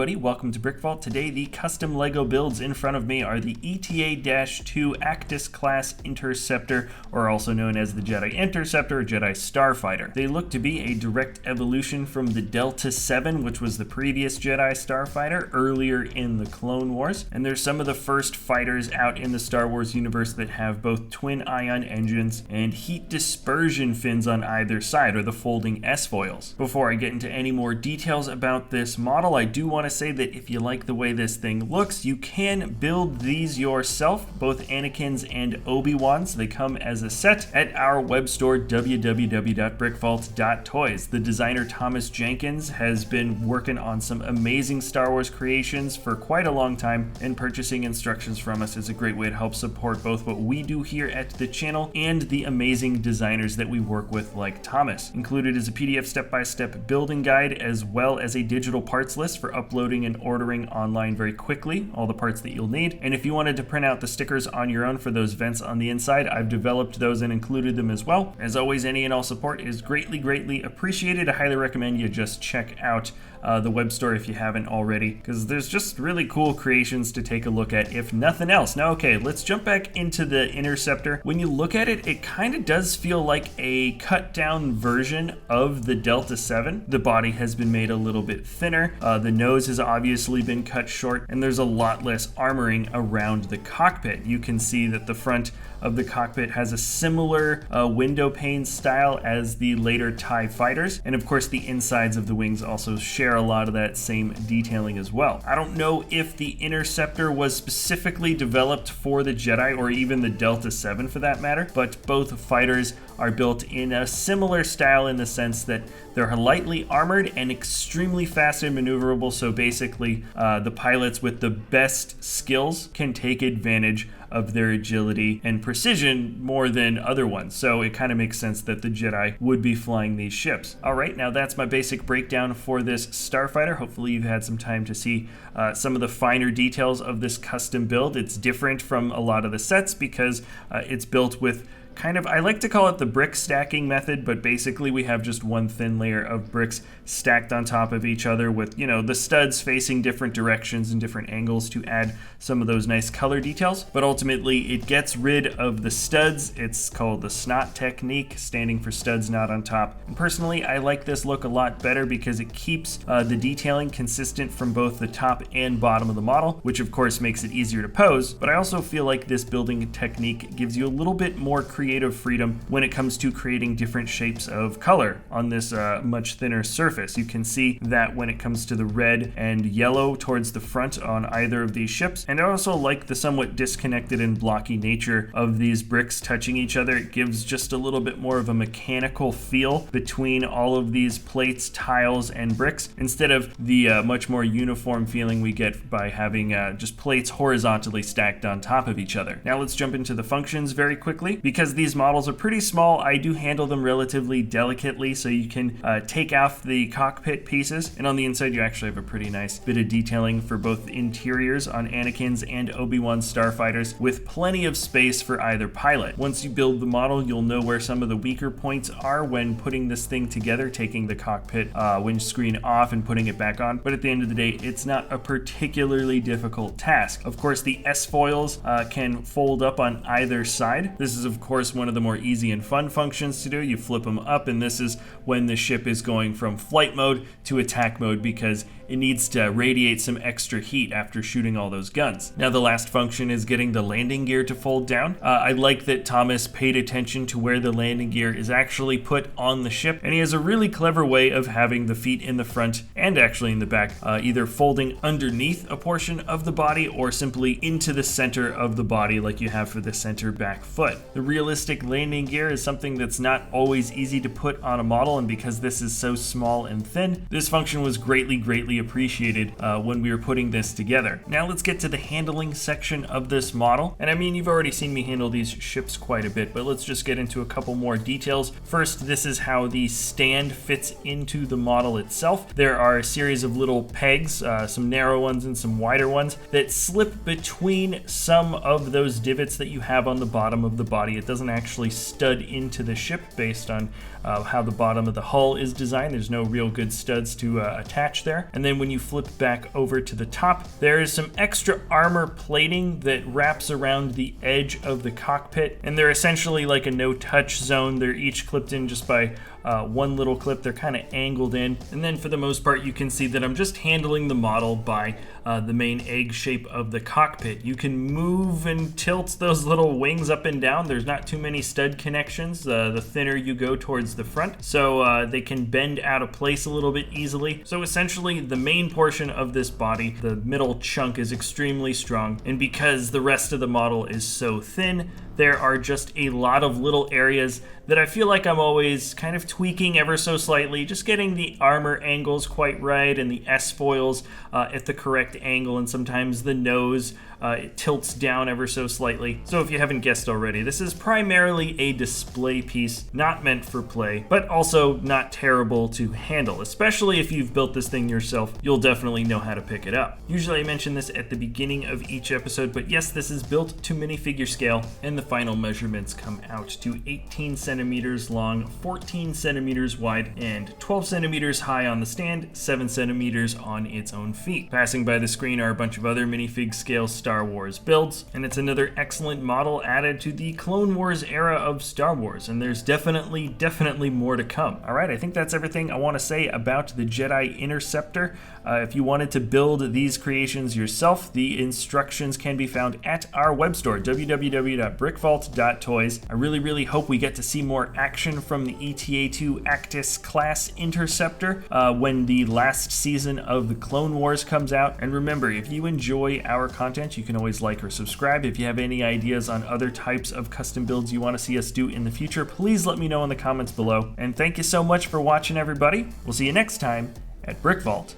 everybody, welcome to BrickVault. Today the custom LEGO builds in front of me are the ETA-2 actis-class Interceptor, or also known as the Jedi Interceptor or Jedi Starfighter. They look to be a direct evolution from the Delta 7, which was the previous Jedi Starfighter earlier in the Clone Wars, and they're some of the first fighters out in the Star Wars universe that have both twin ion engines and heat dispersion fins on either side, or the folding S-foils. Before I get into any more details about this model, I do want to say that if you like the way this thing looks, you can build these yourself, both Anakins and Obi-Wans. They come as a set at our web store, www.brickvault.toys. The designer Thomas Jenkins has been working on some amazing Star Wars creations for quite a long time, and purchasing instructions from us is a great way to help support both what we do here at the channel and the amazing designers that we work with like Thomas. Included is a PDF step-by-step building guide, as well as a digital parts list for uploading and ordering online very quickly, all the parts that you'll need. And if you wanted to print out the stickers on your own for those vents on the inside, I've developed those and included them as well. As always, any and all support is greatly appreciated. I highly recommend you just check out the web store if you haven't already, because there's just really cool creations to take a look at if nothing else. Now, okay, let's jump back into the Interceptor. When you look at it, it kind of does feel like a cut down version of the Delta 7. The body has been made a little bit thinner, the nose has obviously been cut short, and there's a lot less armoring around the cockpit. You can see that the front of the cockpit has a similar window pane style as the later TIE fighters, and of course the insides of the wings also share a lot of that same detailing as well. I don't know if the Interceptor was specifically developed for the Jedi or even the Delta 7 for that matter, but both fighters are built in a similar style in the sense that they're lightly armored and extremely fast and maneuverable, so basically the pilots with the best skills can take advantage of their agility and precision more than other ones. So it kind of makes sense that the Jedi would be flying these ships. All right, now that's my basic breakdown for this Starfighter. Hopefully you've had some time to see some of the finer details of this custom build. It's different from a lot of the sets because it's built with kind of, I like to call it the brick stacking method, but basically we have just one thin layer of bricks stacked on top of each other with, you know, the studs facing different directions and different angles to add some of those nice color details. But ultimately it gets rid of the studs. It's called the snot technique, standing for studs not on top. And personally, I like this look a lot better because it keeps the detailing consistent from both the top and bottom of the model, which of course makes it easier to pose. But I also feel like this building technique gives you a little bit more creative freedom when it comes to creating different shapes of color on this much thinner surface. You can see that when it comes to the red and yellow towards the front on either of these ships, and I also like the somewhat disconnected and blocky nature of these bricks touching each other. It gives just a little bit more of a mechanical feel between all of these plates, tiles, and bricks, instead of the much more uniform feeling we get by having just plates horizontally stacked on top of each other. Now let's jump into the functions very quickly. Because these models are pretty small, I do handle them relatively delicately, so you can take off the cockpit pieces, and on the inside you actually have a pretty nice bit of detailing for both interiors on Anakin's and Obi-Wan starfighters, with plenty of space for either pilot. Once you build the model, you'll know where some of the weaker points are when putting this thing together, taking the cockpit windscreen off and putting it back on, but at the end of the day, it's not a particularly difficult task. Of course, the S-foils can fold up on either side. This is of course one of the more easy and fun functions to do. You flip them up, and this is when the ship is going from flight mode to attack mode because it needs to radiate some extra heat after shooting all those guns. Now the last function is getting the landing gear to fold down. I like that Thomas paid attention to where the landing gear is actually put on the ship, and he has a really clever way of having the feet in the front and actually in the back, either folding underneath a portion of the body or simply into the center of the body like you have for the center back foot. The realistic landing gear is something that's not always easy to put on a model, and because this is so small and thin, this function was greatly appreciated when we were putting this together. Now let's get to the handling section of this model. And I mean, you've already seen me handle these ships quite a bit, but let's just get into a couple more details. First, this is how the stand fits into the model itself. There are a series of little pegs, some narrow ones and some wider ones, that slip between some of those divots that you have on the bottom of the body. It doesn't doesn't actually stud into the ship based on how the bottom of the hull is designed. There's no real good studs to attach there. And then when you flip back over to the top, there is some extra armor plating that wraps around the edge of the cockpit, and they're essentially like a no-touch zone. They're each clipped in just by one little clip. They're kind of angled in, and then for the most part you can see that I'm just handling the model by the main egg shape of the cockpit. You can move and tilt those little wings up and down. There's not too many stud connections the thinner you go towards the front, so they can bend out of place a little bit easily. So essentially the main portion of this body, the middle chunk, is extremely strong, and because the rest of the model is so thin, there are just a lot of little areas that I feel like I'm always kind of tweaking ever so slightly, just getting the armor angles quite right and the S-foils at the correct angle, and sometimes the nose it tilts down ever so slightly. So if you haven't guessed already, this is primarily a display piece, not meant for play, but also not terrible to handle. Especially if you've built this thing yourself, you'll definitely know how to pick it up. Usually I mention this at the beginning of each episode, but yes, this is built to minifigure scale, and the final measurements come out to 18 centimeters long, 14 centimeters wide, and 12 centimeters high on the stand, 7 centimeters on its own feet. Passing by the screen are a bunch of other minifig scale Star Wars builds, and it's another excellent model added to the Clone Wars era of Star Wars, and there's definitely more to come. Alright, I think that's everything I want to say about the Jedi Interceptor. If you wanted to build these creations yourself, the instructions can be found at our web store, www.brickvault.toys. I really hope we get to see more action from the ETA-2 actis-class Interceptor when the last season of the Clone Wars comes out. And remember, if you enjoy our content, you can always like or subscribe. If you have any ideas on other types of custom builds you want to see us do in the future, please let me know in the comments below. And thank you so much for watching, everybody. We'll see you next time at BrickVault.